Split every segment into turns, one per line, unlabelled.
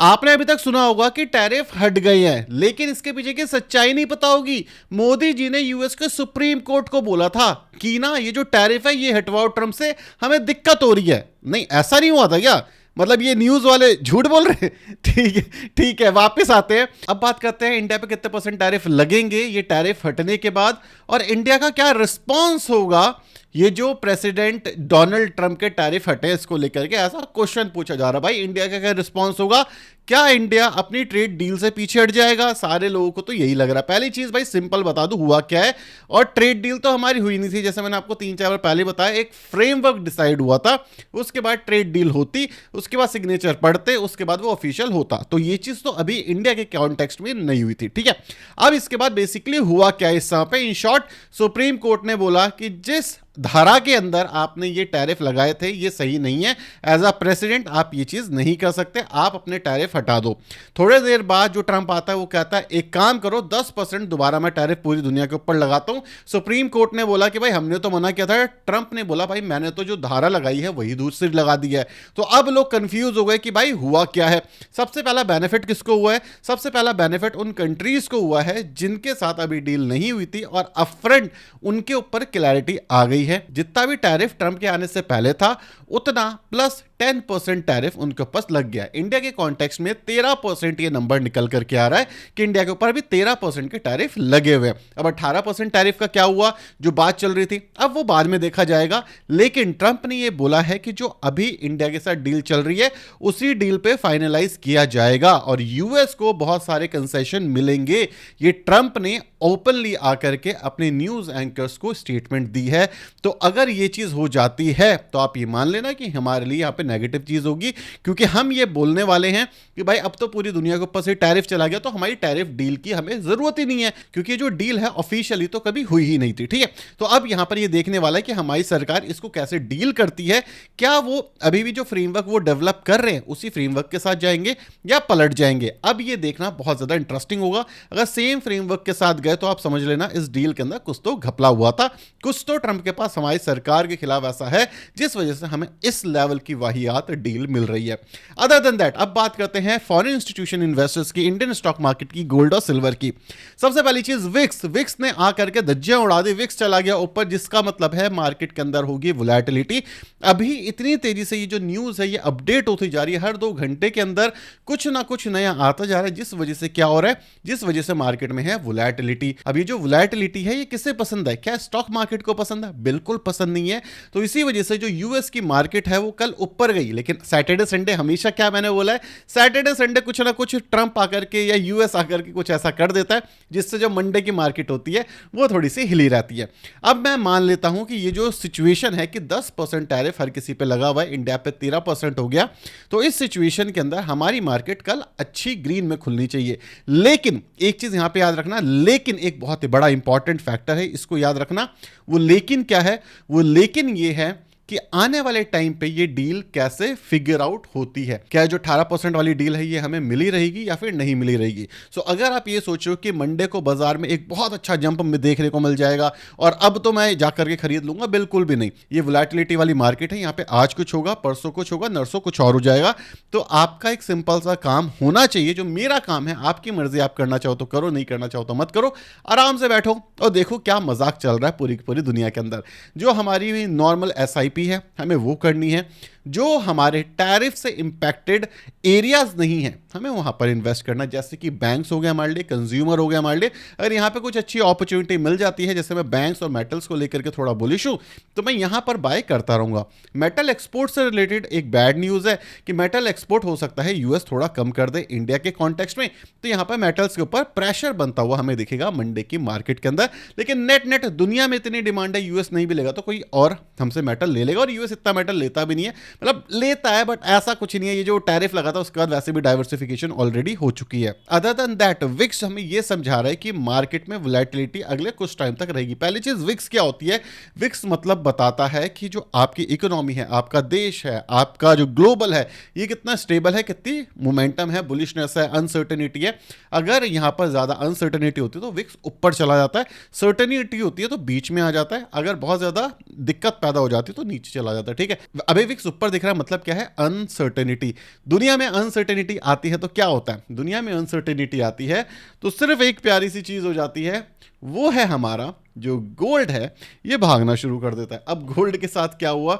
आपने अभी तक सुना होगा कि टैरिफ हट गए हैं, लेकिन इसके पीछे की सच्चाई नहीं पता होगी। मोदी जी ने यूएस के सुप्रीम कोर्ट को बोला था कि ना ये जो टैरिफ है ये हटवाओ ट्रंप से, हमें दिक्कत हो रही है। नहीं, ऐसा नहीं हुआ था क्या? मतलब ये न्यूज वाले झूठ बोल रहे हैं? ठीक है, ठीक है, वापस आते हैं। अब बात करते हैं इंडिया पे कितने परसेंट टैरिफ लगेंगे ये टैरिफ हटने के बाद, और इंडिया का क्या रिस्पॉन्स होगा ये जो प्रेसिडेंट डोनाल्ड ट्रंप के टैरिफ हटे इसको लेकर के। ऐसा क्वेश्चन पूछा जा रहा है भाई, इंडिया का क्या रिस्पॉन्स होगा? क्या इंडिया अपनी ट्रेड डील से पीछे हट जाएगा? सारे लोगों को तो यही लग रहा है। पहली चीज भाई सिंपल बता दूं हुआ क्या है, और ट्रेड डील तो हमारी हुई नहीं थी, जैसे मैंने आपको 3-4 बार पहले बताया। एक फ्रेमवर्क डिसाइड हुआ था, उसके बाद ट्रेड डील होती, उसके बाद सिग्नेचर पढ़ते, उसके बाद वो ऑफिशियल होता। तो ये चीज तो अभी इंडिया के कॉन्टेक्स्ट में नहीं हुई थी, ठीक है। अब इसके बाद बेसिकली हुआ क्या इस समय पे, इन शॉर्ट सुप्रीम कोर्ट ने बोला कि जिस धारा के अंदर आपने ये टैरिफ लगाए थे ये सही नहीं है। एज अ प्रेसिडेंट आप ये चीज नहीं कर सकते, आप अपने टैरिफ हटा दो। थोड़े देर बाद जो ट्रंप आता है वो कहता है एक काम करो 10% दोबारा मैं टैरिफ पूरी दुनिया के ऊपर लगाता हूं। सुप्रीम कोर्ट ने बोला कि भाई हमने तो मना किया था। ट्रंप ने बोला भाई मैंने तो जो धारा लगाई है वही दूसरी लगा दी है। तो अब लोग कंफ्यूज हो गए कि भाई हुआ क्या है। सबसे पहला बेनिफिट किसको हुआ है? सबसे पहला बेनिफिट उन कंट्रीज को हुआ है जिनके साथ अभी डील नहीं हुई थी, और अपफ्रंट उनके ऊपर क्लैरिटी आ गई है। जितना भी टैरिफ ट्रंप के आने से पहले था उतना प्लस 10% टैरिफ उनके ऊपर लग गया। इंडिया के कॉन्टेक्स्ट में 13% ये नंबर निकल करके आ रहा है कि इंडिया के ऊपर भी 13% के टैरिफ लगे हुए। अब 18% टैरिफ का क्या हुआ जो बात चल रही थी, अब वो बाद में देखा जाएगा। लेकिन ट्रंप ने ये बोला है कि जो अभी इंडिया के साथ डील चल रही है उसी डील पे फाइनलाइज किया जाएगा, और यूएस को बहुत सारे कंसेशन मिलेंगे। ये ट्रंप ने ओपनली आकर के अपने न्यूज एंकर्स को स्टेटमेंट दी है। तो अगर ये चीज हो जाती है तो आप ये मान लेना कि हमारे लिए यहां पे नेगेटिव चीज होगी, क्योंकि हम ये बोलने वाले हैं कि भाई अब तो पूरी दुनिया के ऊपर से टैरिफ चला गया तो हमारी टैरिफ डील की हमें जरूरत ही नहीं है, क्योंकि जो डील है ऑफिशियली तो कभी हुई ही नहीं थी, ठीक है। तो अब यहां पर ये देखने वाला है कि हमारी सरकार इसको कैसे डील करती है। क्या वो अभी भी जो फ्रेमवर्क वो डेवलप कर रहे हैं उसी फ्रेमवर्क के साथ जाएंगे या पलट जाएंगे? अब ये देखना बहुत ज्यादा इंटरेस्टिंग होगा। अगर सेम फ्रेमवर्क के साथ गए तो आप समझ लेना इस डील के अंदर कुछ तो घपला हुआ था, कुछ तो ट्रंप के पास हमारी सरकार के खिलाफ ऐसा है जिस वजह से हमें इस लेवल की वाहियात डील मिल रही है। अदर देन दैट अब बात करते हैं फॉरेन इंस्टीट्यूशन इन्वेस्टर्स की, इंडियन स्टॉक मार्केट की, गोल्ड और सिल्वर की। सबसे पहली चीज विक्स ने आकर के धज्जियां उड़ा दी। विक्स चला गया ऊपर, जिसका मतलब है मार्केट के अंदर होगी वोलेटिलिटी। अभी इतनी तेजी से ये जो न्यूज है ये अपडेट होती जा रही है, हर 2 घंटे के अंदर कुछ ना कुछ नया आता जा रहा है, जिस वजह से क्या हो रहा है, जिस वजह से मार्केट में है वोलेटिलिटी। अभी जो वोलेटिलिटी है ये किसे पसंद है? क्या स्टॉक मार्केट को पसंद है? बिल्कुल पसंद नहीं है। तो इसी वजह से जो यूएस की मार्केट है वो कल ऊपर गई। लेकिन सैटरडे संडे हमेशा क्या मैंने बोला है, सैटरडे संडे कुछ ना कुछ ट्रंप आकर के या यूएस आकर के कुछ ऐसा कर देता है जिससे जो मंडे की मार्केट होती है वो थोड़ी सी हिली रहती है। अब मैं मान लेता हूं कि ये जो सिचुएशन है कि 10% टैरिफ हर किसी पे लगा हुआ है, इंडिया पे 13% हो गया, तो इस सिचुएशन के अंदर हमारी मार्केट कल अच्छी ग्रीन में खुलनी चाहिए। लेकिन एक चीज यहां पे याद रखना, लेकिन एक बहुत ही बड़ा इंपॉर्टेंट फैक्टर है, इसको याद रखना। वो लेकिन क्या है? वो लेकिन ये है कि आने वाले टाइम पे ये डील कैसे फिगर आउट होती है। क्या जो 18% वाली डील है ये हमें मिली रहेगी या फिर नहीं मिली रहेगी? सो अगर आप ये सोचो कि मंडे को बाजार में एक बहुत अच्छा जंप में देखने को मिल जाएगा और अब तो मैं जाकर के खरीद लूंगा, बिल्कुल भी नहीं। ये वोलेटिलिटी वाली मार्केट है, यहाँ पे आज कुछ होगा, परसों कुछ होगा, नरसों कुछ और हो जाएगा। तो आपका एक सिंपल सा काम होना चाहिए, जो मेरा काम है, आपकी मर्जी, आप करना चाहो तो करो, नहीं करना चाहो तो मत करो। आराम से बैठो और देखो क्या मजाक चल रहा है पूरी पूरी दुनिया के अंदर। जो हमारी नॉर्मल SIP है हमें वो करनी है। जो हमारे टैरिफ से इंपैक्टेड एरियाज नहीं है हमें वहां पर इन्वेस्ट करना, जैसे कि बैंक्स हो गए हमारे लिए, कंज्यूमर हो गए हमारे लिए। अगर यहां पे कुछ अच्छी अपॉर्चुनिटी मिल जाती है, जैसे मैं बैंक्स और मेटल्स को लेकर के थोड़ा बुलिश हूं, तो मैं यहां पर बाय करता रहूंगा। मेटल एक्सपोर्ट से रिलेटेड एक बैड न्यूज है कि मेटल एक्सपोर्ट हो सकता है यूएस थोड़ा कम कर दे इंडिया के कॉन्टेक्स्ट में, तो यहां पर मेटल्स के ऊपर प्रेशर बनता हुआ हमें दिखेगा मंडे की मार्केट के अंदर। लेकिन नेट दुनिया में इतनी डिमांड है, यूएस नहीं भी लेगा तो कोई और हमसे मेटल ले लेगा, और यूएस इतना मेटल लेता भी नहीं है, मतलब लेता है बट ऐसा कुछ नहीं है। ये जो टैरिफ लगा था उसके बाद वैसे भी डाइवर्सिफिकेशन ऑलरेडी हो चुकी है। अदर देन दैट विक्स हमें ये समझा रहा है कि मार्केट में वोलेटिलिटी अगले कुछ टाइम तक रहेगी। पहली चीज विक्स क्या होती है? विक्स मतलब बताता है कि जो आपकी इकोनॉमी है, आपका देश है, आपका जो ग्लोबल है, ये कितना स्टेबल है, कितनी मोमेंटम है, बुलिशनेस है, अनसर्टेनिटी है। अगर यहां पर ज्यादा अनसर्टेनिटी होती है तो विक्स ऊपर चला जाता है, सर्टेनिटी होती है तो बीच में आ जाता है, अगर बहुत ज्यादा दिक्कत पैदा हो जाती है तो नीचे चला जाता है, ठीक है। अभी विक्स ऊपर दिख रहा है, मतलब क्या है? अनसर्टेनिटी। दुनिया में अनसर्टेनिटी आती आती है तो क्या होता है, दुनिया में अनसर्टेनिटी आती है तो सिर्फ एक प्यारी सी चीज हो जाती है, वो है हमारा जो गोल्ड है ये भागना शुरू कर देता है। अब गोल्ड के साथ क्या हुआ,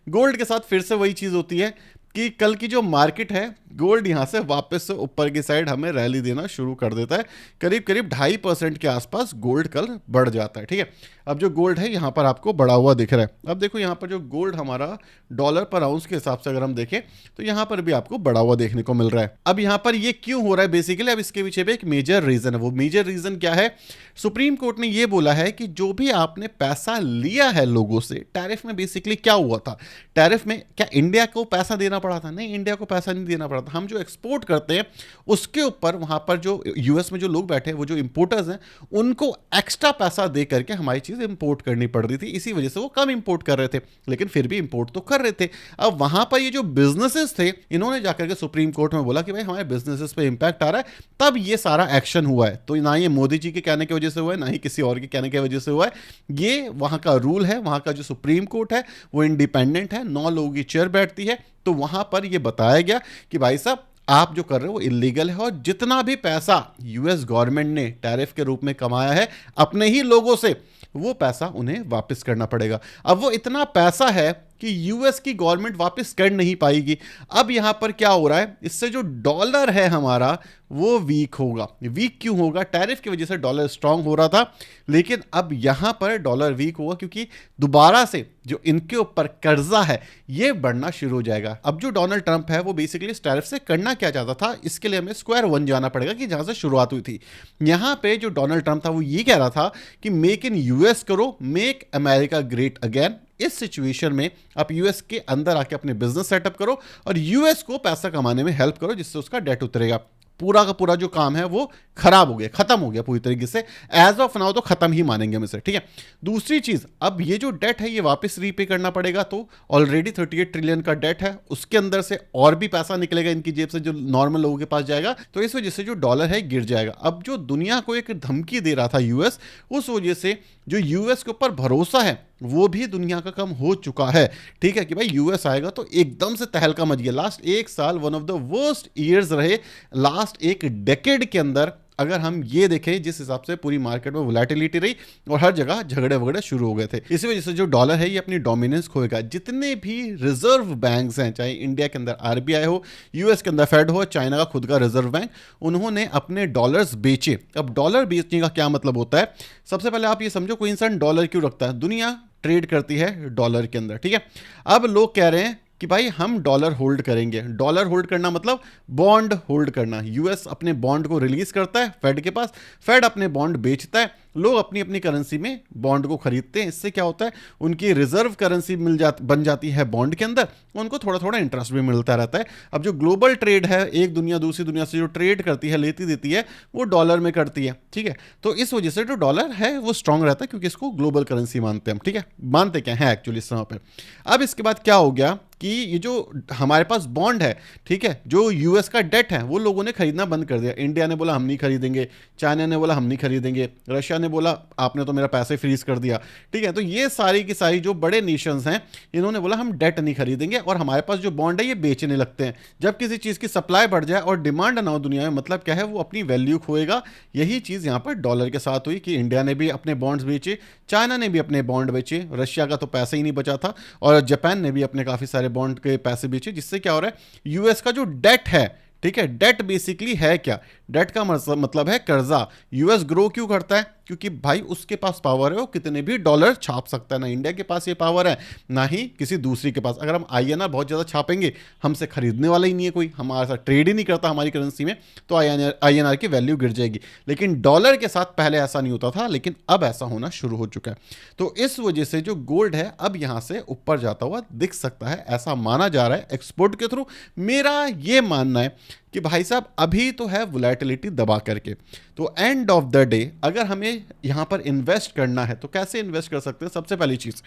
गोल्ड के साथ फिर से वही चीज होती है कि कल की जो मार्केट है, गोल्ड यहां से वापस से ऊपर की साइड हमें रैली देना शुरू कर देता है। करीब करीब 2.5% के आसपास गोल्ड कल बढ़ जाता है। ठीक है, अब जो गोल्ड है यहां पर आपको बढ़ा हुआ दिख रहा है। अब देखो यहां पर जो गोल्ड हमारा डॉलर पर आउंस के हिसाब से अगर हम देखें तो यहां पर भी आपको बढ़ा हुआ देखने को मिल रहा है। अब यहां पर ये क्यों हो रहा है बेसिकली, अब इसके पीछे भी एक मेजर रीजन है। वो मेजर रीजन क्या है, सुप्रीम कोर्ट ने ये बोला है कि जो भी आपने पैसा लिया है लोगों से, टैरिफ में बेसिकली क्या हुआ था, टैरिफ में क्या इंडिया को पैसा देना पड़ा था? नहीं, इंडिया को पैसा नहीं देना पड़ा था। हम जो एक्सपोर्ट करते हैं उसके ऊपर वहां पर जो यूएस में जो लोग बैठे हैं, वो जो इंपोर्टर्स हैं, उनको एक्स्ट्रा पैसा दे करके हमारी चीज इंपोर्ट करनी पड़ रही थी। इसी वजह से वो कम इंपोर्ट कर रहे थे, लेकिन फिर भी इंपोर्ट तो कर रहे थे। अब वहां पर ये जो बिजनेसेस थे, इन्होंने जाकर के सुप्रीम कोर्ट में बोला कि भाई हमारे बिजनेसेस पे इंपैक्ट आ रहा है, तब ये सारा एक्शन हुआ है। तो ना ये मोदी जी के कहने की वजह से हुआ है, ना ही किसी और के कहने की वजह से हुआ है। ये वहां का रूल है, वहां का जो सुप्रीम कोर्ट है वो इंडिपेंडेंट है, 9 लोगों की चेयर बैठती है। तो वहां पर यह बताया गया कि भाई साहब आप जो कर रहे हो वो इलीगल है, और जितना भी पैसा यूएस गवर्नमेंट ने टैरिफ के रूप में कमाया है अपने ही लोगों से, वो पैसा उन्हें वापस करना पड़ेगा। अब वो इतना पैसा है कि यूएस की गवर्नमेंट वापस कर नहीं पाएगी। अब यहां पर क्या हो रहा है, इससे जो डॉलर है हमारा वो वीक होगा। वीक क्यों होगा, टैरिफ की वजह से डॉलर स्ट्रांग हो रहा था, लेकिन अब यहां पर डॉलर वीक होगा क्योंकि दोबारा से जो इनके ऊपर कर्जा है ये बढ़ना शुरू हो जाएगा। अब जो डोनाल्ड ट्रंप है वो बेसिकली इस टैरिफ से करना क्या चाहता था, इसके लिए हमें स्क्वायर वन जाना पड़ेगा कि जहां से शुरुआत हुई थी। यहां पे जो डोनाल्ड ट्रंप था वो ये कह रहा था कि मेक इन यूएस करो, मेक अमेरिका ग्रेट अगेन। इस सिचुएशन में आप यूएस के अंदर आके अपने बिजनेस सेटअप करो और यूएस को पैसा कमाने में हेल्प करो, जिससे उसका डेट उतरेगा। पूरा का पूरा जो काम है वो खराब हो गया, खत्म हो गया पूरी तरीके से। एज ऑफ नाउ तो खत्म ही मानेंगे हम इसे। ठीक है, दूसरी चीज, अब ये जो डेट है ये वापस रीपे करना पड़ेगा। तो ऑलरेडी 38 ट्रिलियन का डेट है, उसके अंदर से और भी पैसा निकलेगा इनकी जेब से जो नॉर्मल लोगों के पास जाएगा। तो इस वजह से जो डॉलर है गिर जाएगा। अब जो दुनिया को एक धमकी दे रहा था यूएस, उस वजह से जो यूएस के ऊपर भरोसा है वो भी दुनिया का कम हो चुका है। ठीक है, कि भाई यूएस आएगा तो एकदम से तहलका मच गया। लास्ट एक साल one of the worst years रहे, लास्ट एक डेकेड के अंदर अगर हम ये देखें, जिस हिसाब से पूरी मार्केट में वोलेटिलिटी रही और हर जगह झगड़े वगड़े शुरू हो गए थे। इसी वजह से जो डॉलर है ये अपनी डोमिनेंस खोएगा। जितने भी रिजर्व बैंक्स हैं, चाहे इंडिया के अंदर आरबीआई हो, यूएस के अंदर फेड हो, चाइना का खुद का रिजर्व बैंक, उन्होंने अपने डॉलर्स बेचे। अब डॉलर बेचने का क्या मतलब होता है, सबसे पहले आप ये समझो कोई इंसान डॉलर क्यों रखता है, दुनिया ट्रेड करती है डॉलर के अंदर। ठीक है, अब लोग कह रहे हैं कि भाई हम डॉलर होल्ड करेंगे। डॉलर होल्ड करना मतलब बॉन्ड होल्ड करना। यूएस अपने बॉन्ड को रिलीज करता है फेड के पास, फेड अपने बॉन्ड बेचता है, लोग अपनी अपनी करेंसी में बॉन्ड को खरीदते हैं। इससे क्या होता है, उनकी रिजर्व करेंसी बन जाती है बॉन्ड के अंदर, उनको थोड़ा थोड़ा इंटरेस्ट भी मिलता रहता है। अब जो ग्लोबल ट्रेड है, एक दुनिया दूसरी दुनिया से जो ट्रेड करती है, लेती देती है, वो डॉलर में करती है। ठीक है, तो इस वजह से जो डॉलर है वो स्ट्रांग रहता है क्योंकि इसको ग्लोबल करेंसी मानते हैं हम। ठीक है, मानते क्या है एक्चुअली इस समय पर। अब इसके बाद क्या हो गया कि ये जो हमारे पास बॉन्ड है, ठीक है, जो यूएस का डेट है वो लोगों ने खरीदना बंद कर दिया। इंडिया ने बोला हम नहीं खरीदेंगे, चाइना ने बोला हम नहीं खरीदेंगे, रशिया ने बोला आपने तो मेरा पैसे फ्रीज कर दिया। ठीक है, तो ये सारी की सारी जो बड़े नेशंस हैं इन्होंने बोला हम डेट नहीं खरीदेंगे और हमारे पास जो बॉन्ड है ये बेचने लगते हैं। जब किसी चीज़ की सप्लाई बढ़ जाए और डिमांड ना हो दुनिया में, मतलब क्या है, वो अपनी वैल्यू खोएगा। यही चीज़ यहाँ पर डॉलर के साथ हुई कि इंडिया ने भी अपने बॉन्ड्स बेचे, चाइना ने भी अपने बॉन्ड बेचे, रशिया का तो पैसा ही नहीं बचा था, और जापान ने भी अपने काफ़ी सारे बॉन्ड के पैसे बेचे। जिससे क्या हो रहा है, यूएस का जो डेट है, ठीक है, डेट बेसिकली है क्या, डेट का मतलब है कर्जा। यूएस ग्रो क्यों करता है, क्योंकि भाई उसके पास पावर है, वो कितने भी डॉलर छाप सकता है। ना इंडिया के पास ये पावर है, ना ही किसी दूसरी के पास। अगर हम आईएनआर बहुत ज़्यादा छापेंगे, हमसे खरीदने वाला ही नहीं है कोई, हमारे साथ ट्रेड ही नहीं करता हमारी करेंसी में, तो आईएनआर की वैल्यू गिर जाएगी। लेकिन डॉलर के साथ पहले ऐसा नहीं होता था, लेकिन अब ऐसा होना शुरू हो चुका है। तो इस वजह से जो गोल्ड है अब यहाँ से ऊपर जाता हुआ दिख सकता है, ऐसा माना जा रहा है एक्सपोर्ट के थ्रू। मेरा ये मानना है कि भाई साहब अभी तो है वोलेटिलिटी दबा करके, तो एंड ऑफ द डे अगर हमें यहाँ पर इन्वेस्ट करना है तो कैसे इन्वेस्ट कर सकते हैं। सबसे पहली चीज़,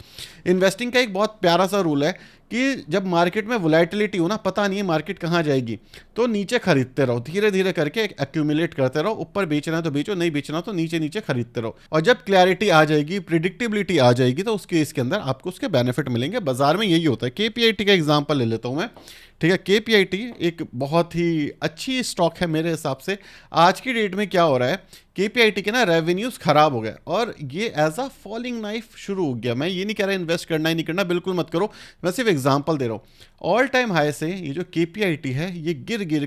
इन्वेस्टिंग का एक बहुत प्यारा सा रूल है कि जब मार्केट में वोलेटिलिटी हो ना, पता नहीं है मार्केट कहाँ जाएगी, तो नीचे खरीदते रहो, धीरे धीरे करके एक्यूमुलेट करते रहो। ऊपर बेचना है तो बेचो, नहीं बेचना तो नीचे नीचे खरीदते रहो। और जब क्लैरिटी आ जाएगी, प्रिडिक्टेबिलिटी आ जाएगी, तो उस केस के अंदर आपको उसके बेनिफिट मिलेंगे। बाजार में यही होता है। केपीआईटी का एग्जाम्पल ले लेता हूँ मैं, ठीक है। केपीआईटी एक बहुत ही अच्छी स्टॉक है मेरे हिसाब से। आज की डेट में क्या हो रहा है, केपीआईटी के ना रेवेन्यूज खराब हो गए और ये एज अ फॉलिंग नाइफ शुरू हो गया। मैं ये नहीं कह रहा इन्वेस्ट करना ही नहीं करना, बिल्कुल मत करो, मैं सिर्फ एग्जांपल दे रहा हूँ। ऑल टाइम हाई से ये जो केपीआईटी है ये गिर गिर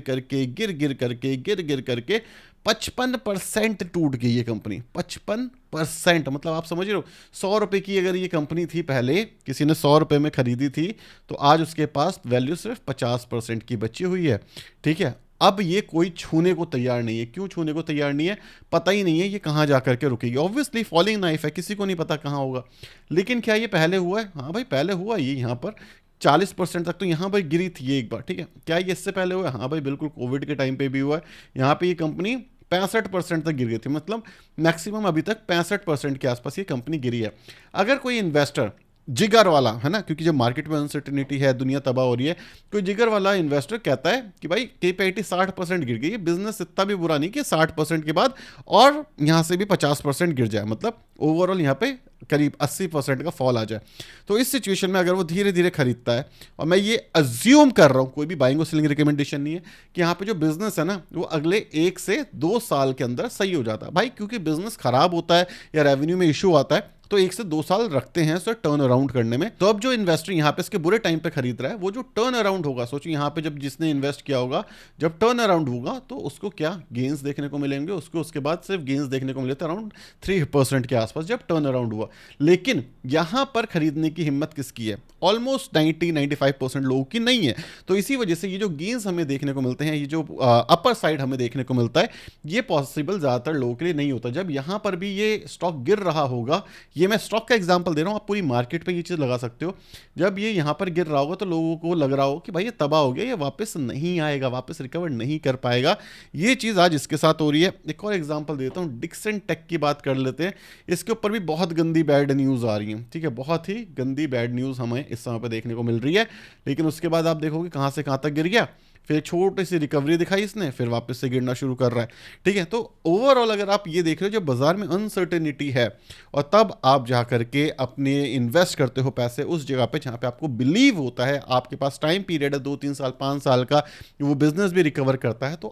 करके 55% टूट गई ये कंपनी। 55%, मतलब आप समझ रहे हो, 100 रुपए की अगर ये कंपनी थी पहले, किसी ने 100 रुपए में खरीदी थी, तो आज उसके पास वैल्यू सिर्फ 50% की बची हुई है। ठीक है, अब ये कोई छूने को तैयार नहीं है। क्यों छूने को तैयार नहीं है, पता ही नहीं है ये कहाँ जा करके रुकेगी। ऑब्वियसली फॉलिंग नाइफ है, किसी को नहीं पता कहाँ होगा। लेकिन क्या ये पहले हुआ है? हाँ भाई पहले हुआ। ये यहाँ पर 40% तक तो यहाँ पर गिरी थी ये एक बार। ठीक है, क्या ये इससे पहले हुआ है? हाँ भाई बिल्कुल, कोविड के टाइम पे भी हुआ है। यहाँ पे ये कंपनी 65% तक गिर गई थी, मतलब मैक्सिमम अभी तक 65% के आसपास ये कंपनी गिरी है। अगर कोई इन्वेस्टर जिगर वाला है ना, क्योंकि जब मार्केट में अनसर्टेनिटी है, दुनिया तबाह हो रही है, कोई जिगर वाला इन्वेस्टर कहता है कि भाई केपीआईटी 60% गिर गई है, बिजनेस इतना भी बुरा नहीं कि 60% के बाद और यहाँ से भी 50% गिर जाए, मतलब ओवरऑल यहाँ पे करीब 80% का फॉल आ जाए। तो इस सिचुएशन में अगर वो धीरे धीरे खरीदता है, और मैं ये अज्यूम कर रहा हूँ, कोई भी बाइंग और सेलिंग रिकमेंडेशन नहीं है, कि यहाँ पे जो बिजनेस है ना वो अगले 1 से 2 साल के अंदर सही हो जाता है भाई। क्योंकि बिजनेस खराब होता है या रेवेन्यू में इशू आता है तो 1 से 2 साल रखते हैं सर टर्न अराउंड करने में। तो अब जो इन्वेस्टर यहाँ पे इसके बुरे टाइम पे खरीद रहा है, वो जो टर्न अराउंड होगा, सोचिए यहाँ पे जब जिसने इन्वेस्ट किया होगा, जब टर्न अराउंड होगा तो उसको क्या गेन्स देखने को मिलेंगे, उसको उसके बाद सिर्फ गेन्स देखने को मिले थे अराउंड 3% के आसपास जब टर्न अराउंड हुआ। लेकिन यहाँ पर खरीदने की हिम्मत किसकी है? ऑलमोस्ट 90-95% लोगों की नहीं है। तो इसी वजह से ये जो गेन्स हमें देखने को मिलते हैं, ये जो अपर साइड हमें देखने को मिलता है, ये पॉसिबल ज़्यादातर लोगों के लिए नहीं होता। जब यहाँ पर भी ये स्टॉक गिर रहा होगा, ये मैं स्टॉक का एग्जांपल दे रहा हूँ, आप पूरी मार्केट पे ये चीज़ लगा सकते हो, जब ये यहाँ पर गिर रहा होगा तो लोगों को लग रहा हो कि भाई ये तबाह हो गया, ये वापस नहीं आएगा, वापस रिकवर नहीं कर पाएगा। ये चीज़ आज इसके साथ हो रही है। एक और एग्जांपल देता हूँ, डिक्सन टेक की बात कर लेते हैं। इसके ऊपर भी बहुत गंदी बैड न्यूज़ आ रही है। ठीक है, बहुत ही गंदी बैड न्यूज़ हमें इस समय पर देखने को मिल रही है। लेकिन उसके बाद आप देखोगे कहाँ से कहाँ तक गिर गया, फिर छोटी सी रिकवरी दिखाई इसने, फिर वापस से गिरना शुरू कर रहा है। ठीक है, तो ओवरऑल अगर आप ये देख रहे हो, जब बाजार में अनसर्टेनिटी है और तब आप जा करके अपने इन्वेस्ट करते हो पैसे उस जगह पे जहाँ पे आपको बिलीव होता है, आपके पास टाइम पीरियड है 2-3 साल 5 साल का, वो बिजनेस भी रिकवर करता है, तो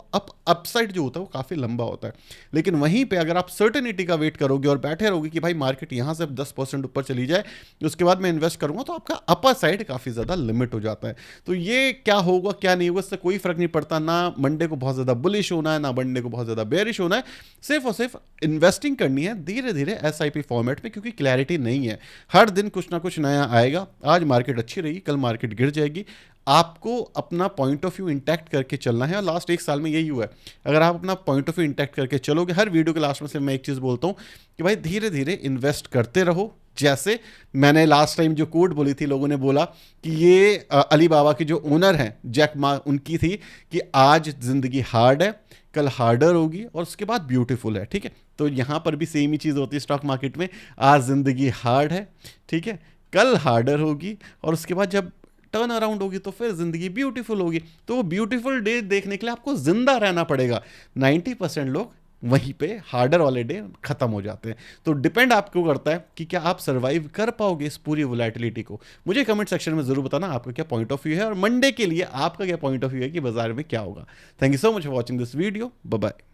अपसाइड जो होता है वो काफ़ी लंबा होता है। लेकिन वहीं पर अगर आप सर्टेनिटी का वेट करोगे और बैठे रहोगे कि भाई मार्केट यहाँ से 10% ऊपर चली जाए, उसके बाद मैं इन्वेस्ट करूँगा, तो आपका अपर साइड काफ़ी ज़्यादा लिमिट हो जाता है। तो ये क्या होगा क्या नहीं होगा, इससे कोई फर्क नहीं पड़ता। ना मंडे को बहुत ज्यादा बुलिश होना है, ना मंडे को बहुत ज्यादा बेरिश होना है, सिर्फ और सिर्फ इन्वेस्टिंग करनी है धीरे धीरे एसआईपी फॉर्मेट में, क्योंकि क्लैरिटी नहीं है। हर दिन कुछ ना कुछ नया आएगा। आज मार्केट अच्छी रही, कल मार्केट गिर जाएगी। आपको अपना पॉइंट ऑफ व्यू इंटैक्ट करके चलना है, और लास्ट 1 साल में यही हुआ है। अगर आप अपना पॉइंट ऑफ व्यू इंटैक्ट करके चलोगे, हर वीडियो के लास्ट में से मैं एक चीज़ बोलता हूँ कि भाई धीरे धीरे इन्वेस्ट करते रहो। जैसे मैंने लास्ट टाइम जो कोट बोली थी, लोगों ने बोला कि ये अली बाबा के जो ओनर हैं जैक मा, उनकी थी कि आज जिंदगी हार्ड है, कल हार्डर होगी और उसके बाद ब्यूटीफुल है। ठीक है, तो यहाँ पर भी सेम ही चीज़ होती है स्टॉक मार्केट में। आज जिंदगी हार्ड है, ठीक है, कल हार्डर होगी और उसके बाद जब टर्न अराउंड होगी तो फिर जिंदगी ब्यूटीफुल होगी। तो वो ब्यूटीफुल डे देखने के लिए आपको जिंदा रहना पड़ेगा। 90% लोग वहीं पे हार्डर वाले डे खत्म हो जाते हैं। तो डिपेंड आपको करता है कि क्या आप सर्वाइव कर पाओगे इस पूरी वोलेटिलिटी को। मुझे कमेंट सेक्शन में जरूर बताना आपका क्या पॉइंट ऑफ व्यू है, और मंडे के लिए आपका क्या पॉइंट ऑफ व्यू है कि बाजार में क्या होगा। Thank you so much for watching this video. Bye bye.